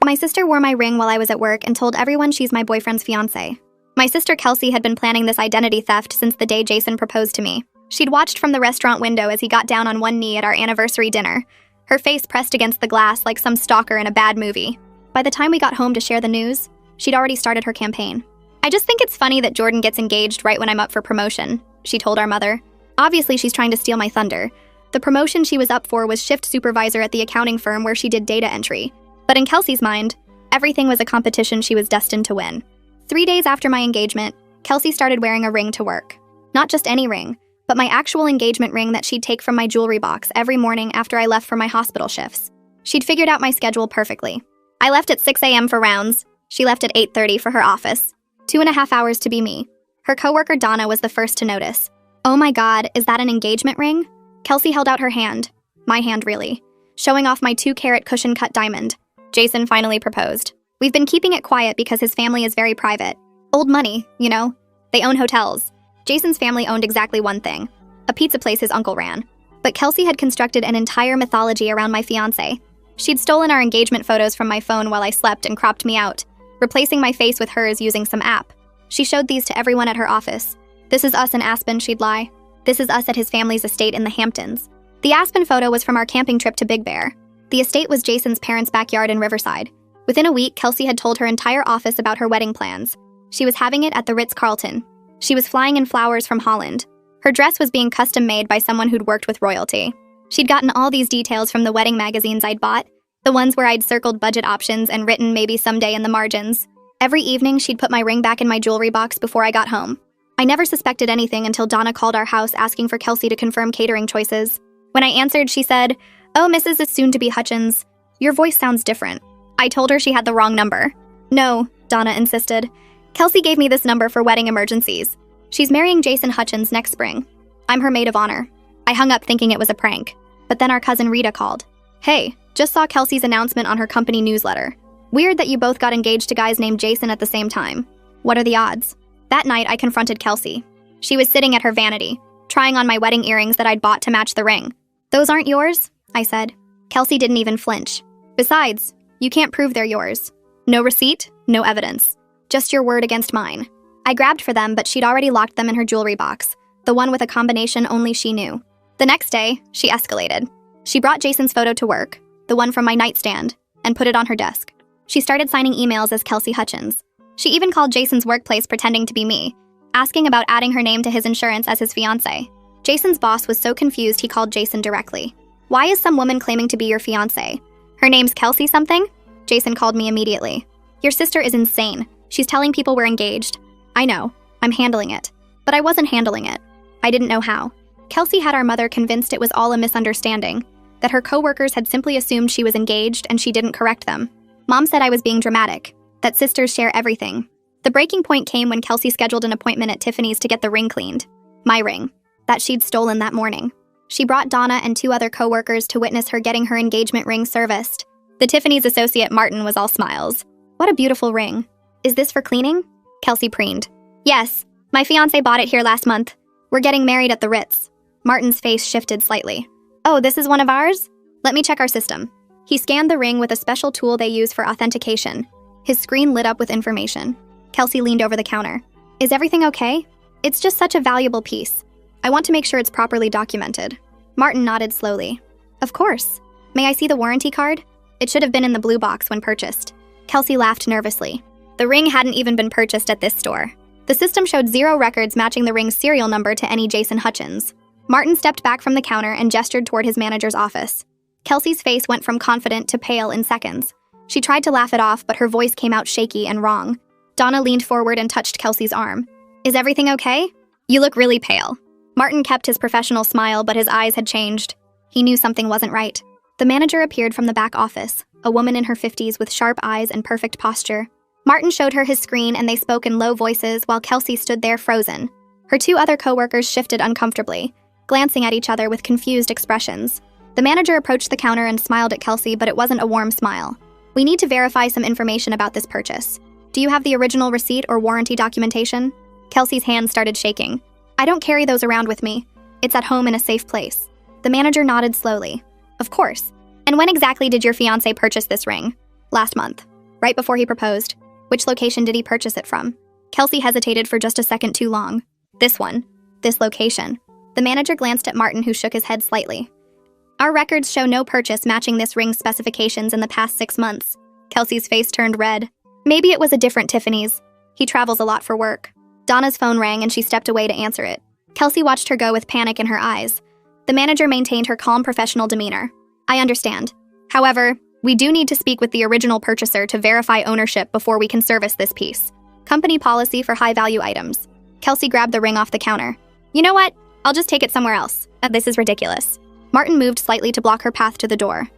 My sister wore my ring while I was at work and told everyone she's my boyfriend's fiancé. My sister Kelsey had been planning this identity theft since the day Jason proposed to me. She'd watched from the restaurant window as he got down on one knee at our anniversary dinner, her face pressed against the glass like some stalker in a bad movie. By the time we got home to share the news, she'd already started her campaign. I just think it's funny that Jordan gets engaged right when I'm up for promotion, she told our mother. Obviously, she's trying to steal my thunder. The promotion she was up for was shift supervisor at the accounting firm where she did data entry. But in Kelsey's mind, everything was a competition she was destined to win. 3 days after my engagement, Kelsey started wearing a ring to work. Not just any ring, but my actual engagement ring that she'd take from my jewelry box every morning after I left for my hospital shifts. She'd figured out my schedule perfectly. I left at 6 a.m. for rounds. She left at 8:30 for her office. 2.5 hours to be me. Her coworker Donna was the first to notice. "Oh my God, is that an engagement ring?" Kelsey held out her hand. My hand, really. Showing off my 2-carat cushion-cut diamond. Jason finally proposed. We've been keeping it quiet because his family is very private. Old money, you know? They own hotels. Jason's family owned exactly one thing. A pizza place his uncle ran. But Kelsey had constructed an entire mythology around my fiancé. She'd stolen our engagement photos from my phone while I slept and cropped me out, replacing my face with hers using some app. She showed these to everyone at her office. "This is us in Aspen," she'd lie. "This is us at his family's estate in the Hamptons." The Aspen photo was from our camping trip to Big Bear. The estate was Jason's parents' backyard in Riverside. Within a week, Kelsey had told her entire office about her wedding plans. She was having it at the Ritz-Carlton. She was flying in flowers from Holland. Her dress was being custom-made by someone who'd worked with royalty. She'd gotten all these details from the wedding magazines I'd bought, the ones where I'd circled budget options and written maybe someday in the margins. Every evening, she'd put my ring back in my jewelry box before I got home. I never suspected anything until Donna called our house asking for Kelsey to confirm catering choices. When I answered, she said, "Oh, Mrs. is soon-to-be Hutchins. Your voice sounds different." I told her she had the wrong number. "No," Donna insisted. "Kelsey gave me this number for wedding emergencies. She's marrying Jason Hutchins next spring. I'm her maid of honor." I hung up thinking it was a prank. But then our cousin Rita called. "Hey, just saw Kelsey's announcement on her company newsletter. Weird that you both got engaged to guys named Jason at the same time. What are the odds?" That night, I confronted Kelsey. She was sitting at her vanity, trying on my wedding earrings that I'd bought to match the ring. "Those aren't yours?" I said. Kelsey didn't even flinch. "Besides, you can't prove they're yours. No receipt, no evidence. Just your word against mine." I grabbed for them, but she'd already locked them in her jewelry box, the one with a combination only she knew. The next day, she escalated. She brought Jason's photo to work, the one from my nightstand, and put it on her desk. She started signing emails as Kelsey Hutchins. She even called Jason's workplace pretending to be me, asking about adding her name to his insurance as his fiancé. Jason's boss was so confused he called Jason directly. "Why is some woman claiming to be your fiancé? Her name's Kelsey something?" Jason called me immediately. "Your sister is insane. She's telling people we're engaged." "I know. I'm handling it." But I wasn't handling it. I didn't know how. Kelsey had our mother convinced it was all a misunderstanding, that her coworkers had simply assumed she was engaged and she didn't correct them. Mom said I was being dramatic, that sisters share everything. The breaking point came when Kelsey scheduled an appointment at Tiffany's to get the ring cleaned. My ring, that she'd stolen that morning. She brought Donna and 2 other coworkers to witness her getting her engagement ring serviced. The Tiffany's associate Martin was all smiles. "What a beautiful ring. Is this for cleaning?" Kelsey preened. "Yes, my fiancé bought it here last month. We're getting married at the Ritz." Martin's face shifted slightly. "Oh, this is one of ours? Let me check our system." He scanned the ring with a special tool they use for authentication. His screen lit up with information. Kelsey leaned over the counter. "Is everything okay? It's just such a valuable piece. I want to make sure it's properly documented." Martin nodded slowly. "Of course. May I see the warranty card? It should have been in the blue box when purchased." Kelsey laughed nervously. The ring hadn't even been purchased at this store. The system showed 0 records matching the ring's serial number to any Jason Hutchins. Martin stepped back from the counter and gestured toward his manager's office. Kelsey's face went from confident to pale in seconds. She tried to laugh it off, but her voice came out shaky and wrong. Donna leaned forward and touched Kelsey's arm. "Is everything okay? You look really pale." Martin kept his professional smile, but his eyes had changed. He knew something wasn't right. The manager appeared from the back office, a woman in her 50s with sharp eyes and perfect posture. Martin showed her his screen and they spoke in low voices while Kelsey stood there frozen. Her 2 other coworkers shifted uncomfortably, glancing at each other with confused expressions. The manager approached the counter and smiled at Kelsey, but it wasn't a warm smile. "We need to verify some information about this purchase. Do you have the original receipt or warranty documentation?" Kelsey's hands started shaking. "I don't carry those around with me. It's at home in a safe place." The manager nodded slowly. "Of course. And when exactly did your fiancé purchase this ring?" "Last month." right before he proposed. Which location did he purchase it from? Kelsey hesitated for just a second too long. This one. This location. The manager glanced at Martin, who shook his head slightly. Our records show no purchase matching this ring's specifications in the past 6 months. Kelsey's face turned red. Maybe it was a different Tiffany's. He travels a lot for work. Donna's phone rang and she stepped away to answer it. Kelsey watched her go with panic in her eyes. The manager maintained her calm professional demeanor. I understand. However, we do need to speak with the original purchaser to verify ownership before we can service this piece. Company policy for high-value items. Kelsey grabbed the ring off the counter. You know what? I'll just take it somewhere else. This is ridiculous. Martin moved slightly to block her path to the door.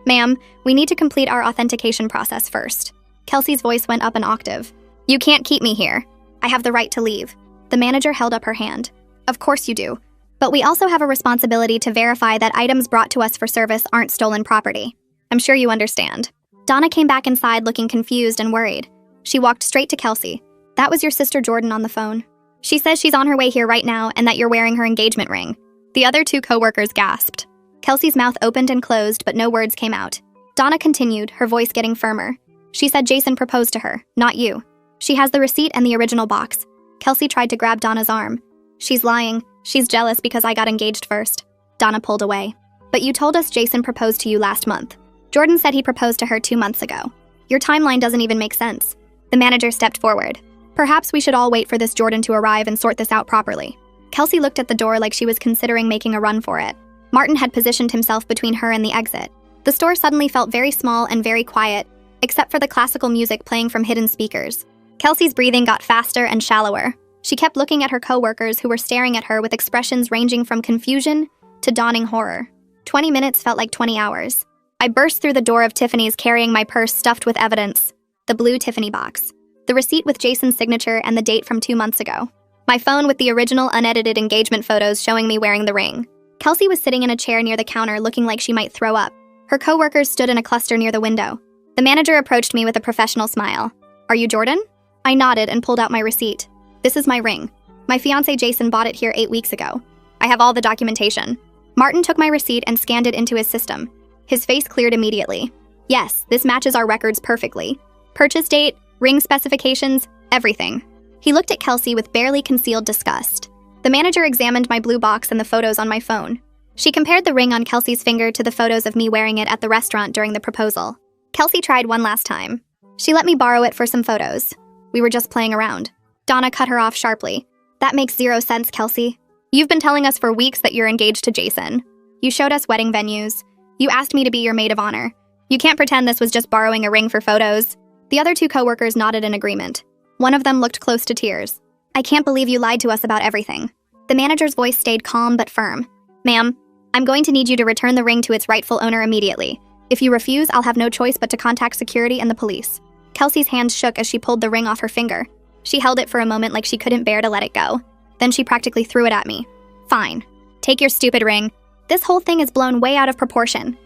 Ma'am, we need to complete our authentication process first. Kelsey's voice went up an octave. You can't keep me here. I have the right to leave. The manager held up her hand. Of course you do. But we also have a responsibility to verify that items brought to us for service aren't stolen property. I'm sure you understand. Donna came back inside looking confused and worried. She walked straight to Kelsey. That was your sister Jordan on the phone. She says she's on her way here right now and that you're wearing her engagement ring. The other 2 co-workers gasped. Kelsey's mouth opened and closed, but no words came out. Donna continued, her voice getting firmer. She said Jason proposed to her, not you. She has the receipt and the original box. Kelsey tried to grab Donna's arm. She's lying. She's jealous because I got engaged first. Donna pulled away. But you told us Jason proposed to you last month. Jordan said he proposed to her 2 months ago. Your timeline doesn't even make sense. The manager stepped forward. Perhaps we should all wait for this Jordan to arrive and sort this out properly. Kelsey looked at the door like she was considering making a run for it. Martin had positioned himself between her and the exit. The store suddenly felt very small and very quiet, except for the classical music playing from hidden speakers. Kelsey's breathing got faster and shallower. She kept looking at her co-workers who were staring at her with expressions ranging from confusion to dawning horror. 20 minutes felt like 20 hours. I burst through the door of Tiffany's carrying my purse stuffed with evidence. The blue Tiffany box. The receipt with Jason's signature and the date from 2 months ago. My phone with the original unedited engagement photos showing me wearing the ring. Kelsey was sitting in a chair near the counter looking like she might throw up. Her co-workers stood in a cluster near the window. The manager approached me with a professional smile. Are you Jordan? I nodded and pulled out my receipt. This is my ring. My fiancé Jason bought it here 8 weeks ago. I have all the documentation. Martin took my receipt and scanned it into his system. His face cleared immediately. Yes, this matches our records perfectly. Purchase date, ring specifications, everything. He looked at Kelsey with barely concealed disgust. The manager examined my blue box and the photos on my phone. She compared the ring on Kelsey's finger to the photos of me wearing it at the restaurant during the proposal. Kelsey tried one last time. She let me borrow it for some photos. We were just playing around. Donna cut her off sharply. That makes 0 sense, Kelsey. You've been telling us for weeks that you're engaged to Jason. You showed us wedding venues. You asked me to be your maid of honor. You can't pretend this was just borrowing a ring for photos. The other 2 co-workers nodded in agreement. One of them looked close to tears. I can't believe you lied to us about everything. The manager's voice stayed calm but firm. Ma'am, I'm going to need you to return the ring to its rightful owner immediately. If you refuse, I'll have no choice but to contact security and the police. Kelsey's hands shook as she pulled the ring off her finger. She held it for a moment like she couldn't bear to let it go. Then she practically threw it at me. Fine. Take your stupid ring. This whole thing is blown way out of proportion.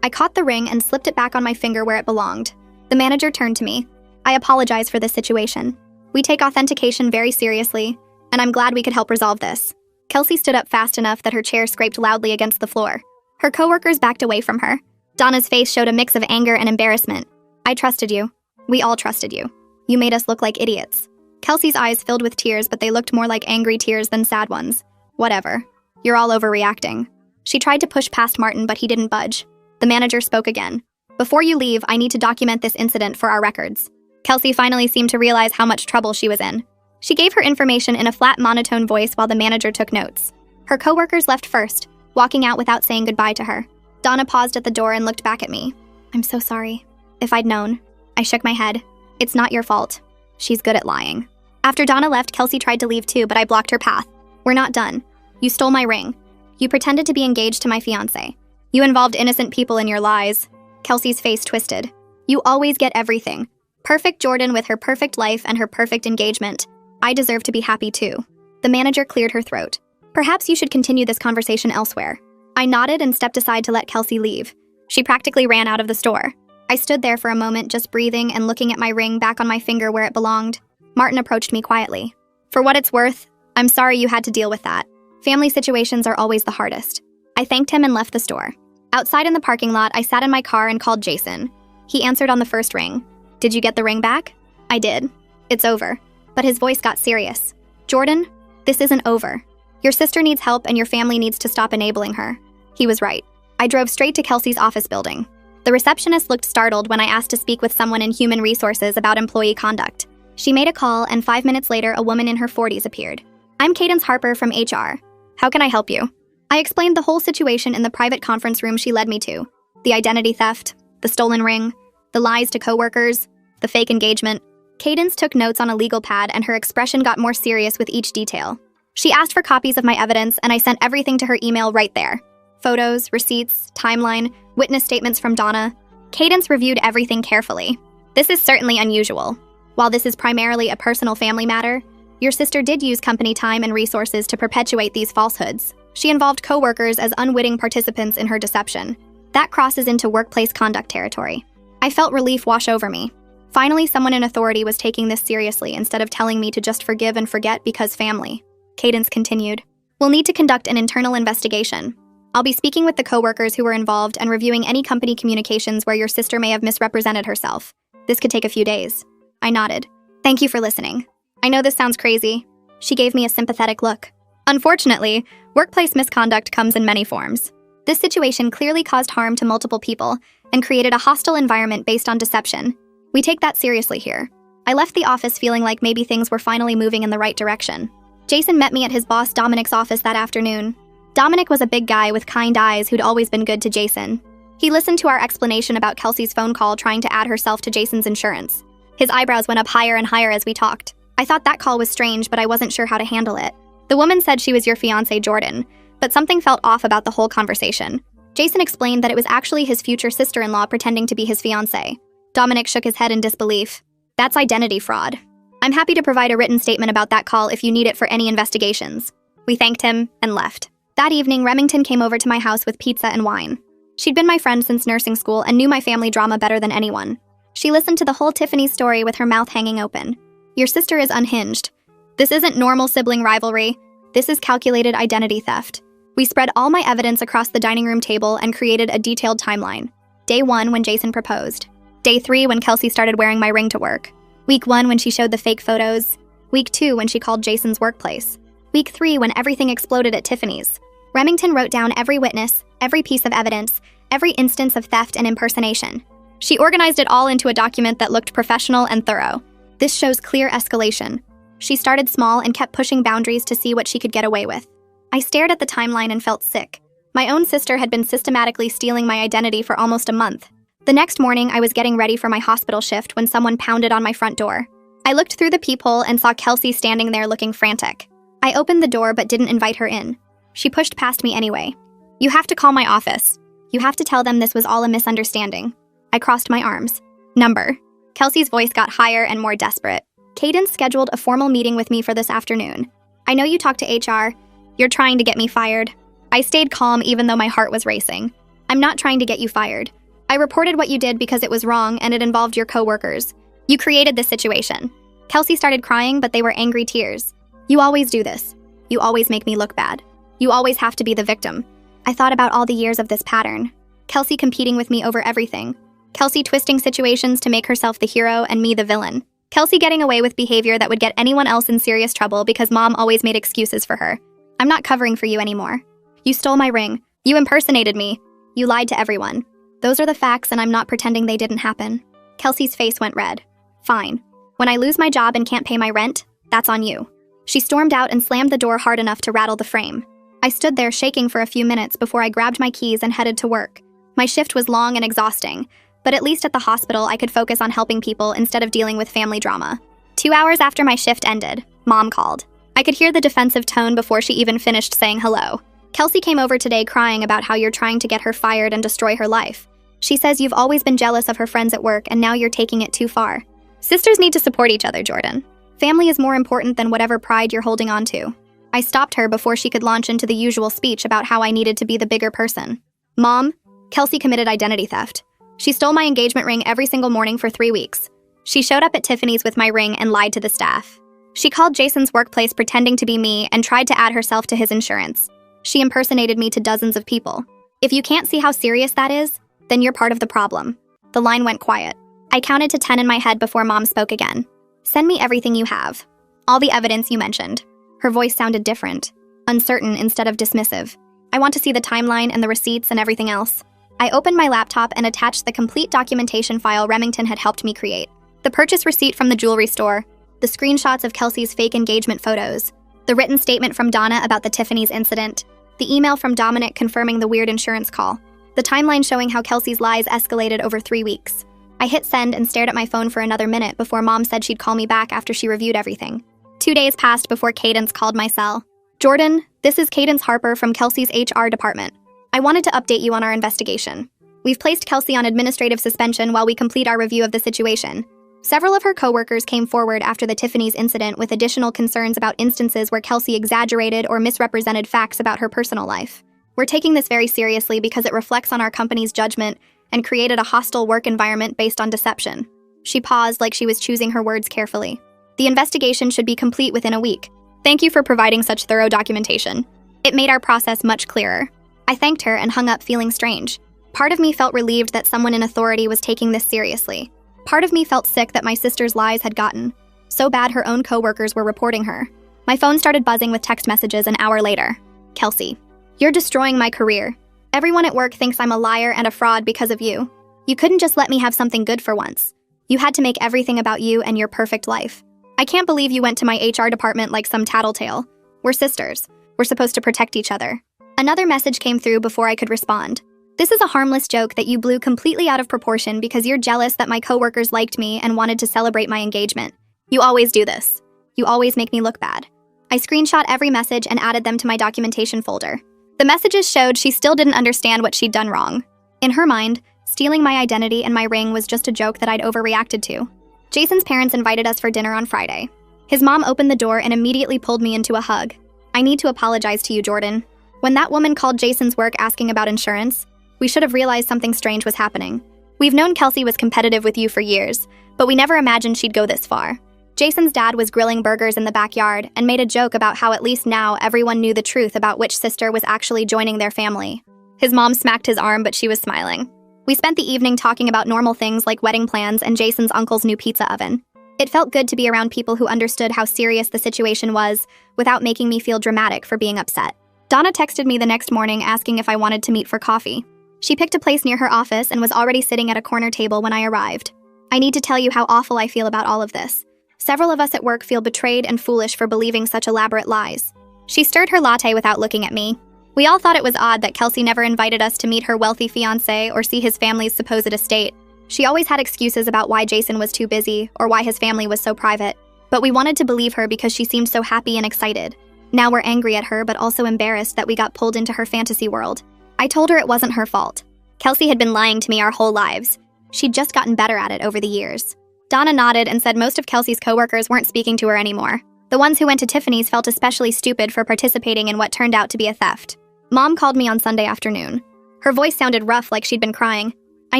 I caught the ring and slipped it back on my finger where it belonged. The manager turned to me. I apologize for this situation. We take authentication very seriously, and I'm glad we could help resolve this. Kelsey stood up fast enough that her chair scraped loudly against the floor. Her coworkers backed away from her. Donna's face showed a mix of anger and embarrassment. I trusted you. We all trusted you. You made us look like idiots. Kelsey's eyes filled with tears, but they looked more like angry tears than sad ones. Whatever. You're all overreacting. She tried to push past Martin, but he didn't budge. The manager spoke again. Before you leave, I need to document this incident for our records. Kelsey finally seemed to realize how much trouble she was in. She gave her information in a flat, monotone voice while the manager took notes. Her coworkers left first, walking out without saying goodbye to her. Donna paused at the door and looked back at me. I'm so sorry. If I'd known. I shook my head. It's not your fault. She's good at lying. After Donna left, Kelsey tried to leave too, but I blocked her path. We're not done. You stole my ring. You pretended to be engaged to my fiancé. You involved innocent people in your lies. Kelsey's face twisted. You always get everything. Perfect Jordan with her perfect life and her perfect engagement. I deserve to be happy too. The manager cleared her throat. Perhaps you should continue this conversation elsewhere. I nodded and stepped aside to let Kelsey leave. She practically ran out of the store. I stood there for a moment, just breathing and looking at my ring back on my finger where it belonged. Martin approached me quietly. For what it's worth, I'm sorry you had to deal with that. Family situations are always the hardest. I thanked him and left the store. Outside in the parking lot, I sat in my car and called Jason. He answered on the first ring. Did you get the ring back? I did. It's over. But his voice got serious. Jordan, this isn't over. Your sister needs help and your family needs to stop enabling her. He was right. I drove straight to Kelsey's office building. The receptionist looked startled when I asked to speak with someone in human resources about employee conduct. She made a call, and 5 minutes later, a woman in her 40s appeared. I'm Cadence Harper from HR. How can I help you? I explained the whole situation in the private conference room she led me to. The identity theft, the stolen ring, the lies to coworkers, the fake engagement. Cadence took notes on a legal pad, and her expression got more serious with each detail. She asked for copies of my evidence, and I sent everything to her email right there. Photos, receipts, timeline, witness statements from Donna. Cadence reviewed everything carefully. This is certainly unusual. While this is primarily a personal family matter, your sister did use company time and resources to perpetuate these falsehoods. She involved coworkers as unwitting participants in her deception. That crosses into workplace conduct territory. I felt relief wash over me. Finally, someone in authority was taking this seriously instead of telling me to just forgive and forget because family. Cadence continued. We'll need to conduct an internal investigation. I'll be speaking with the coworkers who were involved and reviewing any company communications where your sister may have misrepresented herself. This could take a few days. I nodded. Thank you for listening. I know this sounds crazy. She gave me a sympathetic look. Unfortunately, workplace misconduct comes in many forms. This situation clearly caused harm to multiple people and created a hostile environment based on deception. We take that seriously here. I left the office feeling like maybe things were finally moving in the right direction. Jason met me at his boss Dominic's office that afternoon. Dominic was a big guy with kind eyes who'd always been good to Jason. He listened to our explanation about Kelsey's phone call trying to add herself to Jason's insurance. His eyebrows went up higher and higher as we talked. I thought that call was strange, but I wasn't sure how to handle it. The woman said she was your fiancé, Jordan, but something felt off about the whole conversation. Jason explained that it was actually his future sister-in-law pretending to be his fiancé. Dominic shook his head in disbelief. That's identity fraud. I'm happy to provide a written statement about that call if you need it for any investigations. We thanked him and left. That evening, Remington came over to my house with pizza and wine. She'd been my friend since nursing school and knew my family drama better than anyone. She listened to the whole Tiffany story with her mouth hanging open. Your sister is unhinged. This isn't normal sibling rivalry. This is calculated identity theft. We spread all my evidence across the dining room table and created a detailed timeline. Day 1 when Jason proposed. Day 3 when Kelsey started wearing my ring to work. Week 1 when she showed the fake photos. Week 2 when she called Jason's workplace. Week 3 when everything exploded at Tiffany's. Remington wrote down every witness, every piece of evidence, every instance of theft and impersonation. She organized it all into a document that looked professional and thorough. This shows clear escalation. She started small and kept pushing boundaries to see what she could get away with. I stared at the timeline and felt sick. My own sister had been systematically stealing my identity for almost a month. The next morning, I was getting ready for my hospital shift when someone pounded on my front door. I looked through the peephole and saw Kelsey standing there looking frantic. I opened the door but didn't invite her in. She pushed past me anyway. You have to call my office. You have to tell them this was all a misunderstanding. I crossed my arms. Number. Kelsey's voice got higher and more desperate. Cadence scheduled a formal meeting with me for this afternoon. I know you talked to HR. You're trying to get me fired. I stayed calm even though my heart was racing. I'm not trying to get you fired. I reported what you did because it was wrong and it involved your coworkers. You created this situation. Kelsey started crying, but they were angry tears. You always do this. You always make me look bad. You always have to be the victim. I thought about all the years of this pattern. Kelsey competing with me over everything. Kelsey twisting situations to make herself the hero and me the villain. Kelsey getting away with behavior that would get anyone else in serious trouble because mom always made excuses for her. I'm not covering for you anymore. You stole my ring. You impersonated me. You lied to everyone. Those are the facts and I'm not pretending they didn't happen. Kelsey's face went red. Fine. When I lose my job and can't pay my rent, that's on you. She stormed out and slammed the door hard enough to rattle the frame. I stood there shaking for a few minutes before I grabbed my keys and headed to work. My shift was long and exhausting, but at least at the hospital I could focus on helping people instead of dealing with family drama. 2 hours after my shift ended, Mom called. I could hear the defensive tone before she even finished saying hello. Kelsey came over today crying about how you're trying to get her fired and destroy her life. She says you've always been jealous of her friends at work and now you're taking it too far. Sisters need to support each other, Jordan. Family is more important than whatever pride you're holding on to. I stopped her before she could launch into the usual speech about how I needed to be the bigger person. Mom, Kelsey committed identity theft. She stole my engagement ring every single morning for 3 weeks. She showed up at Tiffany's with my ring and lied to the staff. She called Jason's workplace pretending to be me and tried to add herself to his insurance. She impersonated me to dozens of people. If you can't see how serious that is, then you're part of the problem. The line went quiet. I counted to 10 in my head before Mom spoke again. Send me everything you have. All the evidence you mentioned. Her voice sounded different, uncertain instead of dismissive. I want to see the timeline and the receipts and everything else. I opened my laptop and attached the complete documentation file Remington had helped me create. The purchase receipt from the jewelry store, the screenshots of Kelsey's fake engagement photos, the written statement from Donna about the Tiffany's incident, the email from Dominic confirming the weird insurance call, the timeline showing how Kelsey's lies escalated over 3 weeks. I hit send and stared at my phone for another minute before Mom said she'd call me back after she reviewed everything. 2 days passed before Cadence called my cell. Jordan, this is Cadence Harper from Kelsey's HR department. I wanted to update you on our investigation. We've placed Kelsey on administrative suspension while we complete our review of the situation. Several of her coworkers came forward after the Tiffany's incident with additional concerns about instances where Kelsey exaggerated or misrepresented facts about her personal life. We're taking this very seriously because it reflects on our company's judgment and created a hostile work environment based on deception. She paused like she was choosing her words carefully. The investigation should be complete within a week. Thank you for providing such thorough documentation. It made our process much clearer. I thanked her and hung up feeling strange. Part of me felt relieved that someone in authority was taking this seriously. Part of me felt sick that my sister's lies had gotten so bad her own coworkers were reporting her. My phone started buzzing with text messages an hour later. Kelsey, you're destroying my career. Everyone at work thinks I'm a liar and a fraud because of you. You couldn't just let me have something good for once. You had to make everything about you and your perfect life. I can't believe you went to my HR department like some tattletale. We're sisters. We're supposed to protect each other. Another message came through before I could respond. This is a harmless joke that you blew completely out of proportion because you're jealous that my coworkers liked me and wanted to celebrate my engagement. You always do this. You always make me look bad. I screenshot every message and added them to my documentation folder. The messages showed she still didn't understand what she'd done wrong. In her mind, stealing my identity and my ring was just a joke that I'd overreacted to. Jason's parents invited us for dinner on Friday. His mom opened the door and immediately pulled me into a hug. I need to apologize to you, Jordan. When that woman called Jason's work asking about insurance, we should have realized something strange was happening. We've known Kelsey was competitive with you for years, but we never imagined she'd go this far. Jason's dad was grilling burgers in the backyard and made a joke about how at least now everyone knew the truth about which sister was actually joining their family. His mom smacked his arm, but she was smiling. We spent the evening talking about normal things like wedding plans and Jason's uncle's new pizza oven. It felt good to be around people who understood how serious the situation was without making me feel dramatic for being upset. Donna texted me the next morning asking if I wanted to meet for coffee. She picked a place near her office and was already sitting at a corner table when I arrived. I need to tell you how awful I feel about all of this. Several of us at work feel betrayed and foolish for believing such elaborate lies. She stirred her latte without looking at me. We all thought it was odd that Kelsey never invited us to meet her wealthy fiancé or see his family's supposed estate. She always had excuses about why Jason was too busy or why his family was so private. But we wanted to believe her because she seemed so happy and excited. Now we're angry at her but also embarrassed that we got pulled into her fantasy world. I told her it wasn't her fault. Kelsey had been lying to me our whole lives. She'd just gotten better at it over the years. Donna nodded and said most of Kelsey's coworkers weren't speaking to her anymore. The ones who went to Tiffany's felt especially stupid for participating in what turned out to be a theft. Mom called me on Sunday afternoon. Her voice sounded rough, like she'd been crying. I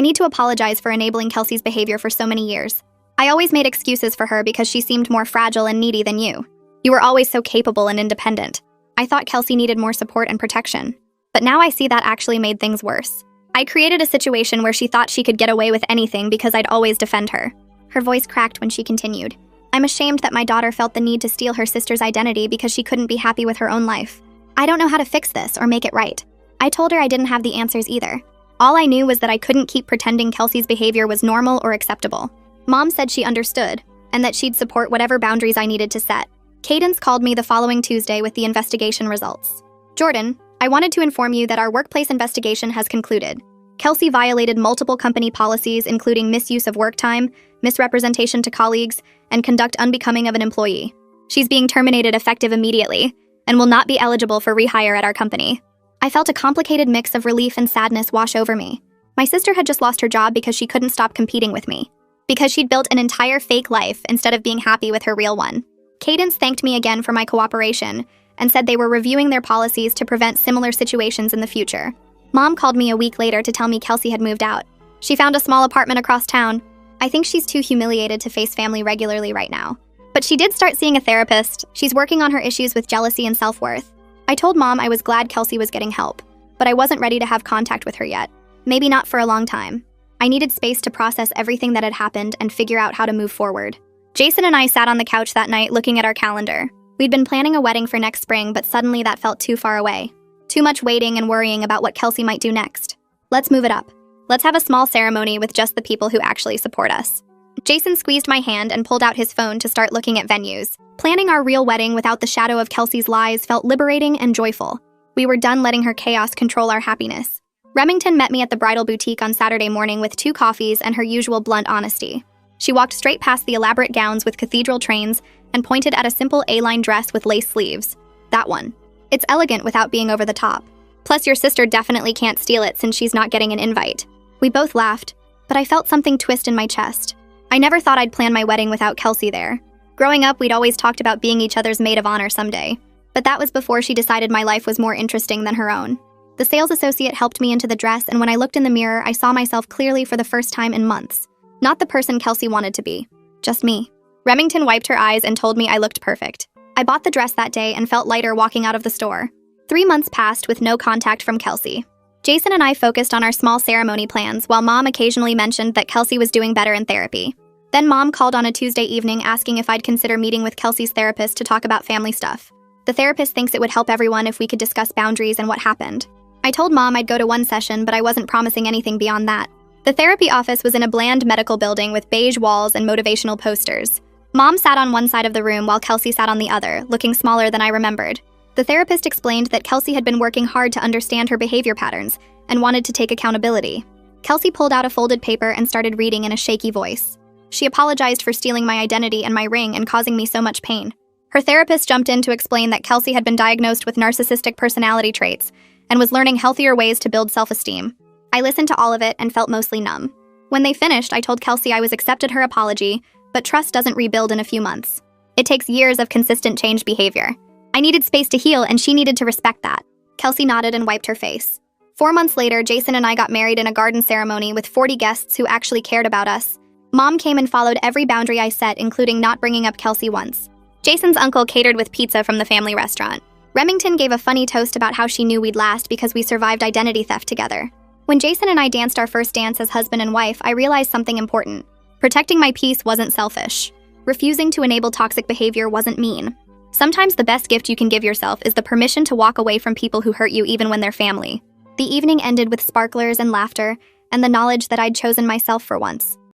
need to apologize for enabling Kelsey's behavior for so many years. I always made excuses for her because she seemed more fragile and needy than you. You were always so capable and independent. I thought Kelsey needed more support and protection. But now I see that actually made things worse. I created a situation where she thought she could get away with anything because I'd always defend her. Her voice cracked when she continued. I'm ashamed that my daughter felt the need to steal her sister's identity because she couldn't be happy with her own life. I don't know how to fix this or make it right. I told her I didn't have the answers either. All I knew was that I couldn't keep pretending Kelsey's behavior was normal or acceptable. Mom said she understood, and that she'd support whatever boundaries I needed to set. Cadence called me the following Tuesday with the investigation results. Jordan, I wanted to inform you that our workplace investigation has concluded. Kelsey violated multiple company policies including misuse of work time, misrepresentation to colleagues, and conduct unbecoming of an employee. She's being terminated effective immediately, and will not be eligible for rehire at our company. I felt a complicated mix of relief and sadness wash over me. My sister had just lost her job because she couldn't stop competing with me. Because she'd built an entire fake life instead of being happy with her real one. Cadence thanked me again for my cooperation, and said they were reviewing their policies to prevent similar situations in the future. Mom called me a week later to tell me Kelsey had moved out. She found a small apartment across town. I think she's too humiliated to face family regularly right now. But she did start seeing a therapist. She's working on her issues with jealousy and self-worth. I told Mom I was glad Kelsey was getting help, but I wasn't ready to have contact with her yet. Maybe not for a long time. I needed space to process everything that had happened and figure out how to move forward. Jason and I sat on the couch that night looking at our calendar. We'd been planning a wedding for next spring, but suddenly that felt too far away. Too much waiting and worrying about what Kelsey might do next. Let's move it up. Let's have a small ceremony with just the people who actually support us. Jason squeezed my hand and pulled out his phone to start looking at venues. Planning our real wedding without the shadow of Kelsey's lies felt liberating and joyful. We were done letting her chaos control our happiness. Remington met me at the bridal boutique on Saturday morning with 2 coffees and her usual blunt honesty. She walked straight past the elaborate gowns with cathedral trains and pointed at a simple A-line dress with lace sleeves. That one. It's elegant without being over the top. Plus, your sister definitely can't steal it since she's not getting an invite. We both laughed, but I felt something twist in my chest. I never thought I'd plan my wedding without Kelsey there. Growing up, we'd always talked about being each other's maid of honor someday. But that was before she decided my life was more interesting than her own. The sales associate helped me into the dress, and when I looked in the mirror, I saw myself clearly for the first time in months. Not the person Kelsey wanted to be. Just me. Remington wiped her eyes and told me I looked perfect. I bought the dress that day and felt lighter walking out of the store. 3 months passed with no contact from Kelsey. Jason and I focused on our small ceremony plans, while Mom occasionally mentioned that Kelsey was doing better in therapy. Then Mom called on a Tuesday evening asking if I'd consider meeting with Kelsey's therapist to talk about family stuff. The therapist thinks it would help everyone if we could discuss boundaries and what happened. I told Mom I'd go to one session, but I wasn't promising anything beyond that. The therapy office was in a bland medical building with beige walls and motivational posters. Mom sat on one side of the room while Kelsey sat on the other, looking smaller than I remembered. The therapist explained that Kelsey had been working hard to understand her behavior patterns and wanted to take accountability. Kelsey pulled out a folded paper and started reading in a shaky voice. She apologized for stealing my identity and my ring and causing me so much pain. Her therapist jumped in to explain that Kelsey had been diagnosed with narcissistic personality traits and was learning healthier ways to build self-esteem. I listened to all of it and felt mostly numb. When they finished, I told Kelsey I was accepted her apology, but trust doesn't rebuild in a few months. It takes years of consistent changed behavior. I needed space to heal, and she needed to respect that. Kelsey nodded and wiped her face. 4 months later, Jason and I got married in a garden ceremony with 40 guests who actually cared about us. Mom came and followed every boundary I set, including not bringing up Kelsey once. Jason's uncle catered with pizza from the family restaurant. Remington gave a funny toast about how she knew we'd last because we survived identity theft together. When Jason and I danced our first dance as husband and wife, I realized something important. Protecting my peace wasn't selfish. Refusing to enable toxic behavior wasn't mean. Sometimes the best gift you can give yourself is the permission to walk away from people who hurt you even when they're family. The evening ended with sparklers and laughter, and the knowledge that I'd chosen myself for once.